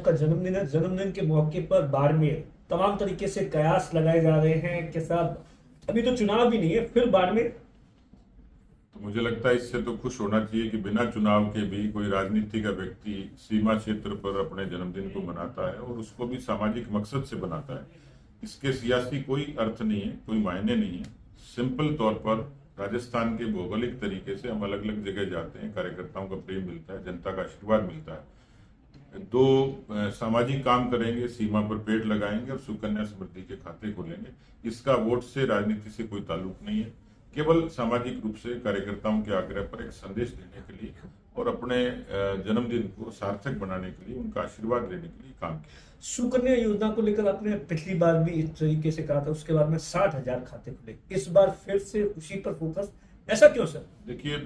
का जन्मदिन है। जन्मदिन के मौके पर बाड़मेर तमाम तरीके से कयास लगाए जा रहे हैं कि साहब अभी तो चुनाव भी नहीं है, फिर बाड़मेर। तो मुझे लगता है इससे तो खुश होना चाहिए कि बिना चुनाव के भी कोई राजनीति का व्यक्ति सीमा क्षेत्र पर अपने जन्मदिन को मनाता है और उसको भी सामाजिक मकसद से बनाता है। इसके सियासी कोई अर्थ नहीं है, कोई मायने नहीं है। सिंपल तौर पर राजस्थान के भौगोलिक तरीके से हम अलग अलग जगह जाते हैं, कार्यकर्ताओं का प्रेम मिलता है, जनता का आशीर्वाद मिलता है। दो सामाजिक काम करेंगे, सीमा पर पेड़ लगाएंगे और सुकन्या समृद्धि के खाते खोलेंगे। इसका वोट से, राजनीति से कोई ताल्लुक नहीं है। केवल सामाजिक रूप से कार्यकर्ताओं के आग्रह पर एक संदेश देने के लिए और अपने जन्मदिन को सार्थक बनाने के लिए, उनका आशीर्वाद लेने के लिए काम किया। सुकन्या योजना को लेकर आपने पिछली बार भी इस तरीके से कहा था, उसके बाद में 60,000 खाते खुले। इस बार फिर से उसी पर फोकस, ऐसा क्यों सर? देखिए,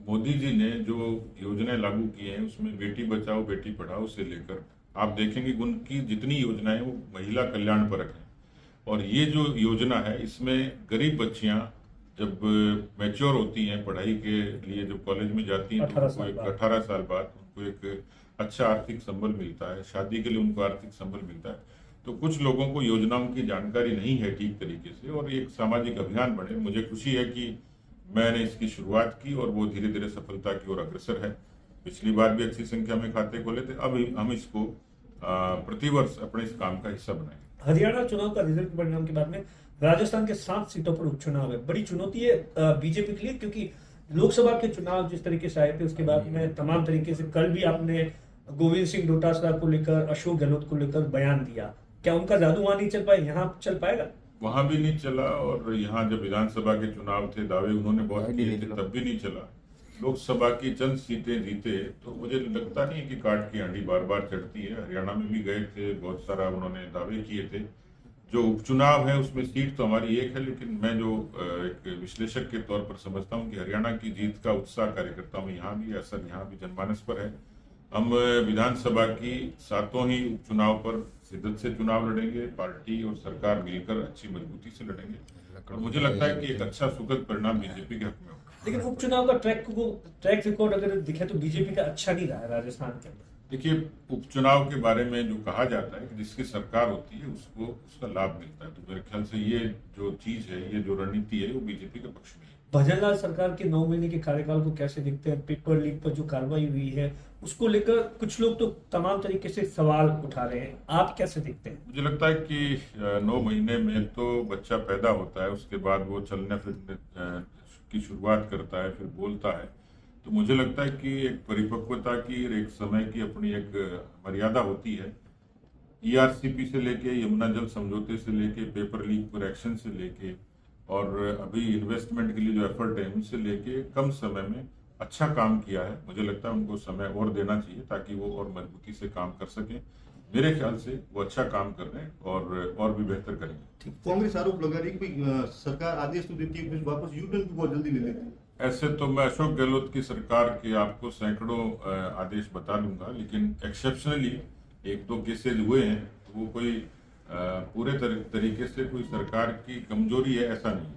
मोदी जी ने जो योजनाएं लागू की हैं उसमें बेटी बचाओ बेटी पढ़ाओ से लेकर आप देखेंगे कि उनकी जितनी योजनाएं वो महिला कल्याण परक हैं। और ये जो योजना है इसमें गरीब बच्चियां जब मैच्योर होती हैं, पढ़ाई के लिए जब कॉलेज में जाती हैं, तो उनको 18 साल बाद उनको एक अच्छा आर्थिक संबल मिलता है, शादी के लिए उनको आर्थिक संबल मिलता है। तो कुछ लोगों को योजनाओं की जानकारी नहीं है ठीक तरीके से, और एक सामाजिक अभियान बने। मुझे खुशी है कि मैंने इसकी शुरुआत की और वो धीरे धीरे सफलता की ओर अग्रसर है। पिछली बार भी अच्छी संख्या में खाते खोले थे, अब हम इसको प्रतिवर्ष अपने इस काम का हिस्सा बनाएंगे। हरियाणा चुनाव का रिजल्ट परिणाम के बाद में राजस्थान के 7 सीटों पर उपचुनाव है। बड़ी चुनौती है बीजेपी के लिए, क्योंकि लोकसभा के चुनाव जिस तरीके से आए थे उसके बाद में तमाम तरीके से, कल भी आपने गोविंद सिंह डोटासरा को लेकर, अशोक गहलोत को लेकर बयान दिया। क्या उनका जादू वहां नहीं चल पाए, यहाँ चल पाएगा? वहां भी नहीं चला, और यहाँ जब विधानसभा के चुनाव थे, दावे उन्होंने बहुत किए थे, तब भी नहीं चला। लोकसभा की चंद सीटें जीते, तो मुझे लगता नहीं कि काट की हांडी बार बार चढ़ती है। हरियाणा में भी गए थे, बहुत सारा उन्होंने दावे किए थे। जो उपचुनाव है उसमें सीट तो हमारी एक है, लेकिन मैं जो एक विश्लेषक के तौर पर समझता हूं कि हरियाणा की जीत का उत्साह कार्यकर्ताओं में यहाँ भी, असर यहाँ भी जनमानस पर है। हम विधानसभा की 7 ही उपचुनाव पर शिद्दत से चुनाव लड़ेंगे, पार्टी और सरकार मिलकर अच्छी मजबूती से लड़ेंगे, और मुझे लगता है कि एक अच्छा सुखद परिणाम बीजेपी के हक में होगा। लेकिन उपचुनाव का ट्रैक रिकॉर्ड अगर दिखे तो बीजेपी का अच्छा नहीं रहा है राजस्थान के अंदर। देखिए, उपचुनाव के बारे में जो कहा जाता है कि जिसकी सरकार होती है उसको उसका लाभ मिलता है, तो मेरे ख्याल से ये जो चीज है, ये जो रणनीति है, वो बीजेपी के पक्ष में है। भजनलाल सरकार के 9 महीने के कार्यकाल को कैसे देखते हैं? पेपर लीक पर जो कार्रवाई हुई है उसको लेकर कुछ लोग तो तमाम तरीके से सवाल उठा रहे हैं, आप कैसे देखते हैं? मुझे लगता है कि 9 महीने में तो बच्चा पैदा होता है, उसके बाद वो चलने फिरने की शुरुआत करता है, फिर बोलता है। तो मुझे लगता है कि एक परिपक्वता की, एक समय की अपनी एक मर्यादा होती है। ईआरसीपी से लेके, यमुना जल समझौते से लेके, पेपर लीक पर एक्शन से लेके, और अभी इन्वेस्टमेंट के लिए जो एफर्ट है उनसे लेके, कम समय में अच्छा काम किया है। मुझे लगता है उनको समय और देना चाहिए ताकि वो और मजबूती से काम कर सकें। मेरे ख्याल से वो अच्छा काम कर रहे हैं और भी बेहतर करेंगे। कांग्रेस आरोप लगा रही है कि सरकार आदेश तो देती है, वापस यूटर्न भी बहुत जल्दी ले लेती है। ऐसे तो मैं अशोक गहलोत की सरकार के आपको सैकड़ों आदेश बता दूंगा, लेकिन एक्सेप्शनली 1-2 केसेज हुए हैं, तो वो कोई पूरे तरीके से कोई सरकार की कमजोरी है ऐसा नहीं।